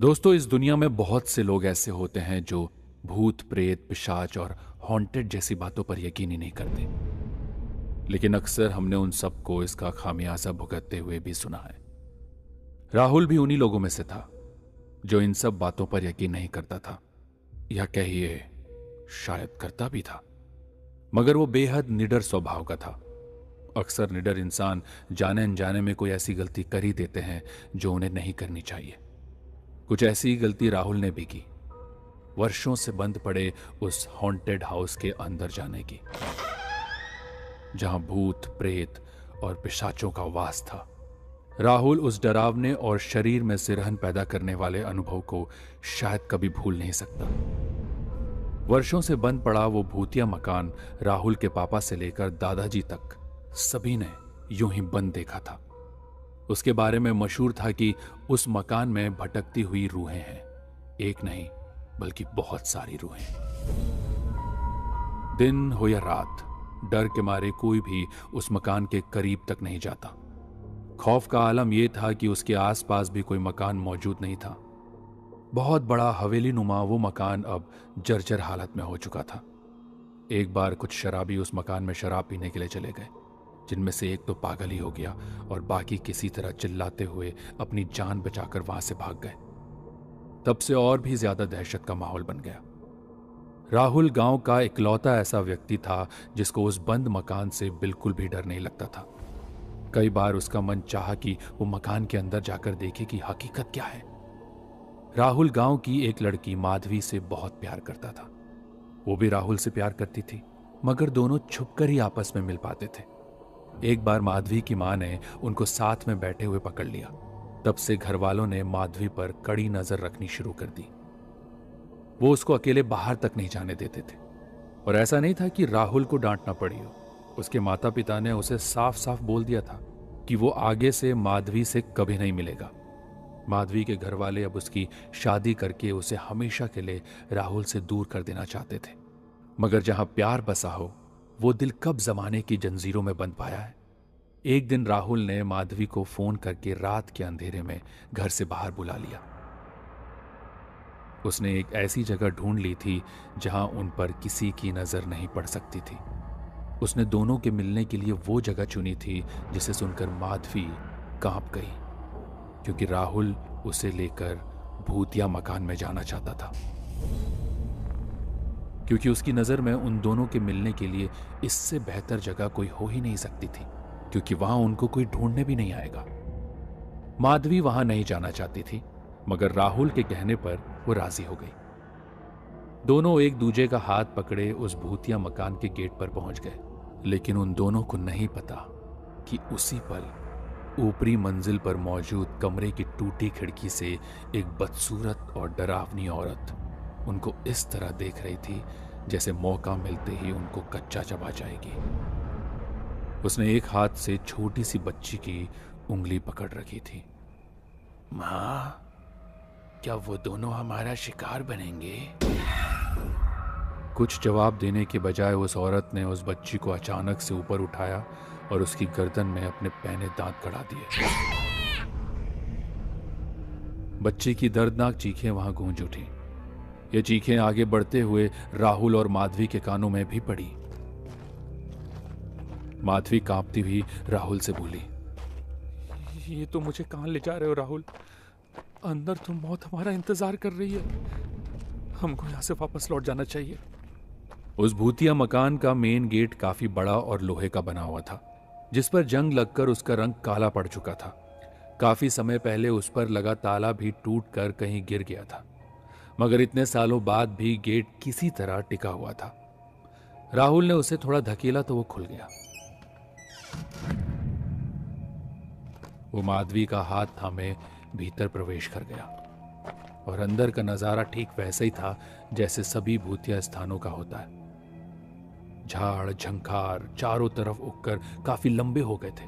दोस्तों, इस दुनिया में बहुत से लोग ऐसे होते हैं जो भूत प्रेत पिशाच और हॉन्टेड जैसी बातों पर यकीन ही नहीं करते। लेकिन अक्सर हमने उन सबको इसका खामियाजा भुगतते हुए भी सुना है। राहुल भी उन्हीं लोगों में से था जो इन सब बातों पर यकीन नहीं करता था, या कहिए शायद करता भी था, मगर वो बेहद निडर स्वभाव का था। अक्सर निडर इंसान जाने अनजाने में कोई ऐसी गलती कर ही देते हैं जो उन्हें नहीं करनी चाहिए। कुछ ऐसी गलती राहुल ने भी की, वर्षों से बंद पड़े उस हॉन्टेड हाउस के अंदर जाने की, जहां भूत प्रेत और पिशाचों का वास था। राहुल उस डरावने और शरीर में सिरहन पैदा करने वाले अनुभव को शायद कभी भूल नहीं सकता। वर्षों से बंद पड़ा वो भूतिया मकान राहुल के पापा से लेकर दादाजी तक सभी ने यूं ही बंद देखा था। उसके बारे में मशहूर था कि उस मकान में भटकती हुई रूहें हैं, एक नहीं बल्कि बहुत सारी रूहें। दिन हो या रात, डर के मारे कोई भी उस मकान के करीब तक नहीं जाता। खौफ का आलम यह था कि उसके आसपास भी कोई मकान मौजूद नहीं था। बहुत बड़ा हवेली नुमा वो मकान अब जर्जर हालत में हो चुका था। एक बार कुछ शराबी उस मकान में शराब पीने के लिए चले गए, जिनमें से एक तो पागल ही हो गया और बाकी किसी तरह चिल्लाते हुए अपनी जान बचाकर वहां से भाग गए। तब से और भी ज्यादा दहशत का माहौल बन गया। राहुल गांव का इकलौता ऐसा व्यक्ति था जिसको उस बंद मकान से बिल्कुल भी डर नहीं लगता था। कई बार उसका मन चाहा कि वो मकान के अंदर जाकर देखे कि हकीकत क्या है। राहुल गांव की एक लड़की माधवी से बहुत प्यार करता था। वो भी राहुल से प्यार करती थी, मगर दोनों छुपकर ही आपस में मिल पाते थे। एक बार माधवी की मां ने उनको साथ में बैठे हुए पकड़ लिया। तब से घर वालों ने माधवी पर कड़ी नजर रखनी शुरू कर दी। वो उसको अकेले बाहर तक नहीं जाने देते थे। और ऐसा नहीं था कि राहुल को डांटना पड़ी हो। उसके माता पिता ने उसे साफ साफ बोल दिया था कि वो आगे से माधवी से कभी नहीं मिलेगा। माधवी के घर वाले अब उसकी शादी करके उसे हमेशा के लिए राहुल से दूर कर देना चाहते थे। मगर जहां प्यार बसा हो, वो दिल कब जमाने की जंजीरों में बंध पाया है। एक दिन राहुल ने माधवी को फोन करके रात के अंधेरे में घर से बाहर बुला लिया। उसने एक ऐसी जगह ढूंढ ली थी जहां उन पर किसी की नजर नहीं पड़ सकती थी। उसने दोनों के मिलने के लिए वो जगह चुनी थी जिसे सुनकर माधवी कांप गई, क्योंकि राहुल उसे लेकर भूतिया मकान में जाना चाहता था। क्योंकि उसकी नजर में उन दोनों के मिलने के लिए इससे बेहतर जगह कोई हो ही नहीं सकती थी, क्योंकि वहां उनको कोई ढूंढने भी नहीं आएगा। माधवी वहां नहीं जाना चाहती थी, मगर राहुल के कहने पर वो राजी हो गई। दोनों एक दूजे का हाथ पकड़े उस भूतिया मकान के गेट पर पहुंच गए। लेकिन उन दोनों को नहीं पता कि उसी पल ऊपरी मंजिल पर मौजूद कमरे की टूटी खिड़की से एक बदसूरत और डरावनी औरत उनको इस तरह देख रही थी जैसे मौका मिलते ही उनको कच्चा चबा जाएगी। उसने एक हाथ से छोटी सी बच्ची की उंगली पकड़ रखी थी। मां, क्या वो दोनों हमारा शिकार बनेंगे? कुछ जवाब देने के बजाय उस औरत ने उस बच्ची को अचानक से ऊपर उठाया और उसकी गर्दन में अपने पैने दांत गड़ा दिए। बच्ची की दर्दनाक चीखें वहां गूंज उठी। ये चीखें आगे बढ़ते हुए राहुल और माधवी के कानों में भी पड़ी। माधवी कांपती हुई राहुल से बोली, ये तो मुझे कहां ले जा रहे हो राहुल? अंदर तो मौत हमारा इंतजार कर रही है। हमको यहां से वापस लौट जाना चाहिए। उस भूतिया मकान का मेन गेट काफी बड़ा और लोहे का बना हुआ था, जिस पर जंग लगकर उसका रंग काला पड़ चुका था। काफी समय पहले उस पर लगा ताला भी टूटकर कहीं गिर गया था, मगर इतने सालों बाद भी गेट किसी तरह टिका हुआ था। राहुल ने उसे थोड़ा धकेला तो वो खुल गया। वो माधवी का हाथ थामे भीतर प्रवेश कर गया और अंदर का नजारा ठीक वैसा ही था जैसे सभी भूतिया स्थानों का होता है। झाड़ झंखार चारों तरफ उगकर काफी लंबे हो गए थे।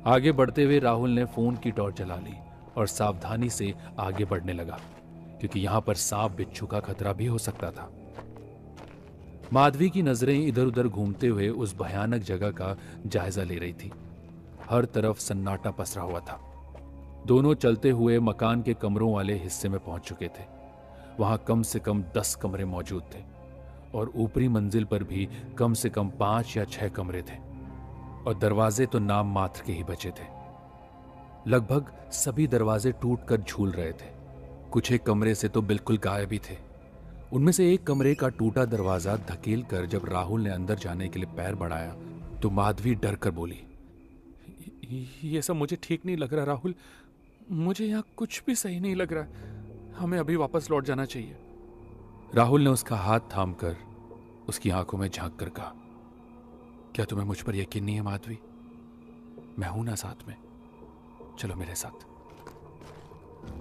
आगे बढ़ते हुए राहुल ने फोन की टॉर्च जला ली और सावधानी से आगे बढ़ने लगा, क्योंकि यहां पर सांप बिच्छू का खतरा भी हो सकता था। माधवी की नजरें इधर उधर घूमते हुए उस भयानक जगह का जायजा ले रही थी। हर तरफ सन्नाटा पसरा हुआ था। दोनों चलते हुए मकान के कमरों वाले हिस्से में पहुंच चुके थे। वहां कम से कम 10 कमरे मौजूद थे और ऊपरी मंजिल पर भी कम से कम 5 या 6 कमरे थे और दरवाजे तो नाम मात्र के ही बचे थे। लगभग सभी दरवाजे टूटकर झूल रहे थे। कुछ एक कमरे से तो बिल्कुल गायब ही थे। उनमें से एक कमरे का टूटा दरवाजा धकेल कर जब राहुल ने अंदर जाने के लिए पैर बढ़ाया तो माधवी डर कर बोली, ये सब मुझे ठीक नहीं लग रहा राहुल। मुझे यहाँ कुछ भी सही नहीं लग रहा। हमें अभी वापस लौट जाना चाहिए। राहुल ने उसका हाथ थामकर उसकी आंखों में झांक कर कहा, क्या तुम्हें मुझ पर यकीन नहीं है माधवी? मैं हूं ना साथ में, चलो मेरे साथ।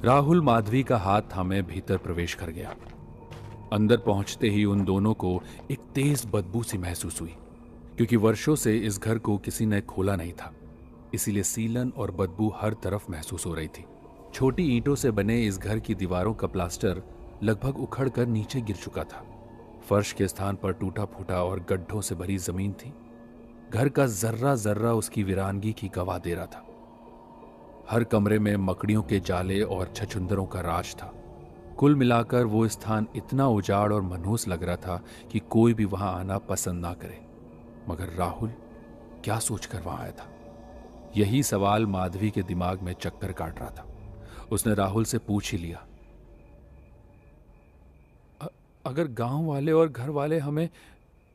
राहुल माधवी का हाथ थामे भीतर प्रवेश कर गया। अंदर पहुंचते ही उन दोनों को एक तेज बदबू सी महसूस हुई, क्योंकि वर्षों से इस घर को किसी ने खोला नहीं था, इसीलिए सीलन और बदबू हर तरफ महसूस हो रही थी। छोटी ईंटों से बने इस घर की दीवारों का प्लास्टर लगभग उखड़कर नीचे गिर चुका था। फर्श के स्थान पर टूटा फूटा और गड्ढों से भरी जमीन थी। घर का जर्रा जर्रा उसकी वीरानगी की गवाह दे रहा था। हर कमरे में मकड़ियों के जाले और छछुंदरों का राज था। कुल मिलाकर वो स्थान इतना उजाड़ और मनहूस लग रहा था कि कोई भी वहां आना पसंद ना करे। मगर राहुल क्या सोचकर वहां आया था? यही सवाल माधवी के दिमाग में चक्कर काट रहा था। उसने राहुल से पूछ ही लिया, अगर गांव वाले और घर वाले हमें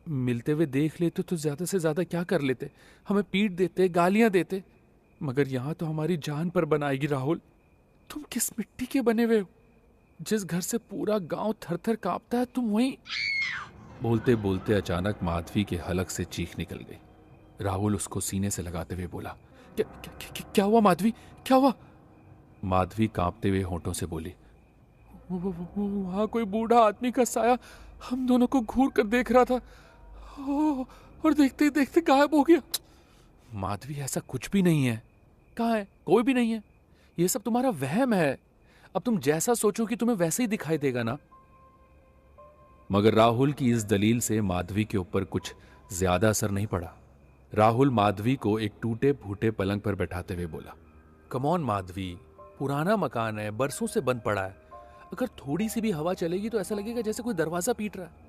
मिलते हुए देख लेते तो ज्यादा से ज्यादा क्या कर लेते? हमें पीट देते, गालियां देते। मगर यहां तो हमारी जान पर बनाएगी राहुल। तुम किस मिट्टी के बने हुए हो? जिस घर से पूरा गांव थर थर कांपता है, तुम वहीं। बोलते बोलते अचानक माधवी के हलक से चीख निकल गई। राहुल उसको सीने से लगाते हुए बोला, क्या हुआ माधवी? क्या हुआ? माधवी कांपते हुए होंठों से बोली, वहां कोई बूढ़ा आदमी का साया हम दोनों को घूर कर देख रहा था और देखते ही देखते गायब हो गया। माधवी ऐसा कुछ भी नहीं है। कहाँ है? कोई भी नहीं है। ये सब तुम्हारा वहम है। अब तुम जैसा सोचोगे तुम्हें वैसे ही दिखाई देगा ना। मगर राहुल की इस दलील से माधवी के ऊपर कुछ ज्यादा असर नहीं पड़ा। राहुल माधवी को एक टूटे फूटे पलंग पर बैठाते हुए बोला, कम ऑन माधवी, पुराना मकान है, बरसों से बंद पड़ा है। अगर थोड़ी सी भी हवा चलेगी तो ऐसा लगेगा जैसे कोई दरवाजा पीट रहा है।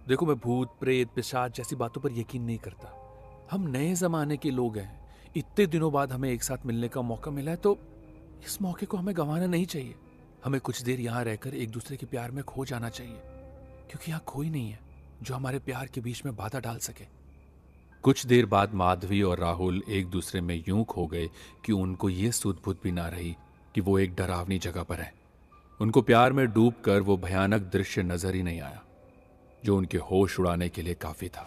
देखो, मैं भूत प्रेत पिशाच जैसी बातों पर यकीन नहीं करता। हम नए जमाने के लोग हैं। इतने दिनों बाद हमें एक साथ मिलने का मौका मिला है, तो इस मौके को हमें गंवाना नहीं चाहिए। हमें कुछ देर यहाँ रहकर एक दूसरे के प्यार में खो जाना चाहिए, क्योंकि यहाँ कोई नहीं है जो हमारे प्यार के बीच में बाधा डाल सके। कुछ देर बाद माधवी और राहुल एक दूसरे में यूं खो गए कि उनको ये सुध-बुध भी ना रही कि वो एक डरावनी जगह पर है। उनको प्यार में डूबकर वो भयानक दृश्य नजर ही नहीं आया जो उनके होश उड़ाने के लिए काफी था।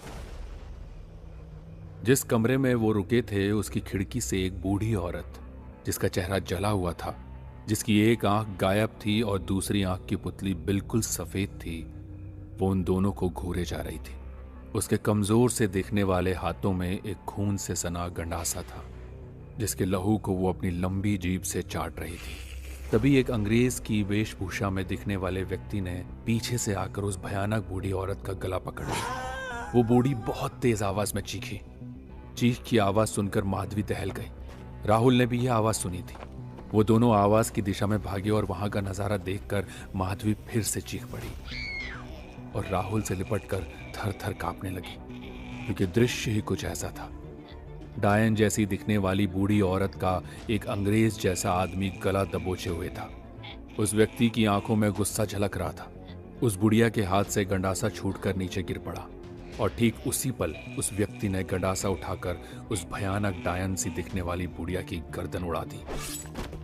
जिस कमरे में वो रुके थे उसकी खिड़की से एक बूढ़ी औरत, जिसका चेहरा जला हुआ था, जिसकी एक आंख गायब थी और दूसरी आंख की पुतली बिल्कुल सफेद थी, वो उन दोनों को घूरे जा रही थी। उसके कमजोर से दिखने वाले हाथों में एक खून से सना गंडासा था, जिसके लहू को वो अपनी लंबी जीभ से चाट रही थी। तभी एक अंग्रेज की वेशभूषा में दिखने वाले व्यक्ति ने पीछे से आकर उस भयानक बूढ़ी औरत का गला पकड़ लिया। वो बूढ़ी बहुत तेज आवाज में चीखी। चीख की आवाज सुनकर माधवी दहल गई। राहुल ने भी यह आवाज सुनी थी। वो दोनों आवाज की दिशा में भागे और वहां का नजारा देखकर माधवी फिर से चीख पड़ी और राहुल से लिपटकर थर थर कांपने लगी, क्योंकि दृश्य ही कुछ ऐसा था। डायन जैसी दिखने वाली बूढ़ी औरत का एक अंग्रेज जैसा आदमी गला दबोचे हुए था। उस व्यक्ति की आंखों में गुस्सा झलक रहा था। उस बुढ़िया के हाथ से गंडासा छूटकर नीचे गिर पड़ा और ठीक उसी पल उस व्यक्ति ने गंडासा उठाकर उस भयानक डायन सी दिखने वाली बुढ़िया की गर्दन उड़ा दी।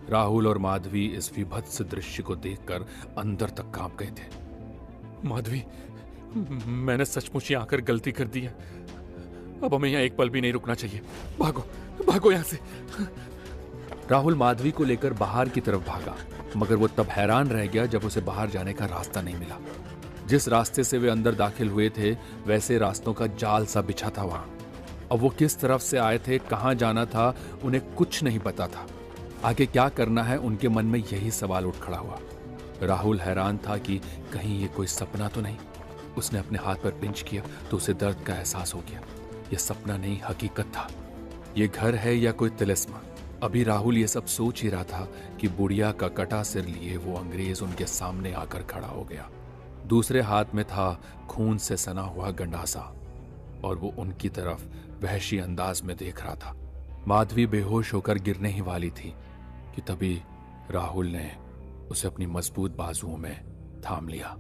राहुल और माधवी इस विभत्स दृश्य को देखकर अंदर तक कांप गए थे। माधवी, मैंने सचमुच यहाँ आकर गलती कर दी है। अब हमें यहाँ एक पल भी नहीं रुकना चाहिए। भागो, भागो यहाँ से। राहुल माधवी को लेकर बाहर की तरफ भागा, मगर वो तब हैरान रह गया जब उसे बाहर जाने का रास्ता नहीं मिला। जिस रास्ते से वे अंदर दाखिल हुए थे वैसे रास्तों का जाल सा बिछा था वहां। अब वो किस तरफ से आए थे, कहां जाना था, उन्हें कुछ नहीं पता था। आगे क्या करना है, उनके मन में यही सवाल उठ खड़ा हुआ। राहुल हैरान था कि कहीं ये कोई सपना तो नहीं। उसने अपने हाथ पर पिंच किया तो उसे दर्द का एहसास हो गया। यह सपना नहीं, हकीकत था। ये घर है या कोई तिलिस्म? अभी राहुल ये सब सोच ही रहा था कि बुढ़िया का कटा सिर लिए वो अंग्रेज उनके सामने आकर खड़ा हो गया। दूसरे हाथ में था खून से सना हुआ गंडासा और वो उनकी तरफ वहशी अंदाज में देख रहा था। माधवी बेहोश होकर गिरने ही वाली थी कि तभी राहुल ने उसे अपनी मजबूत बाजुओं में थाम लिया।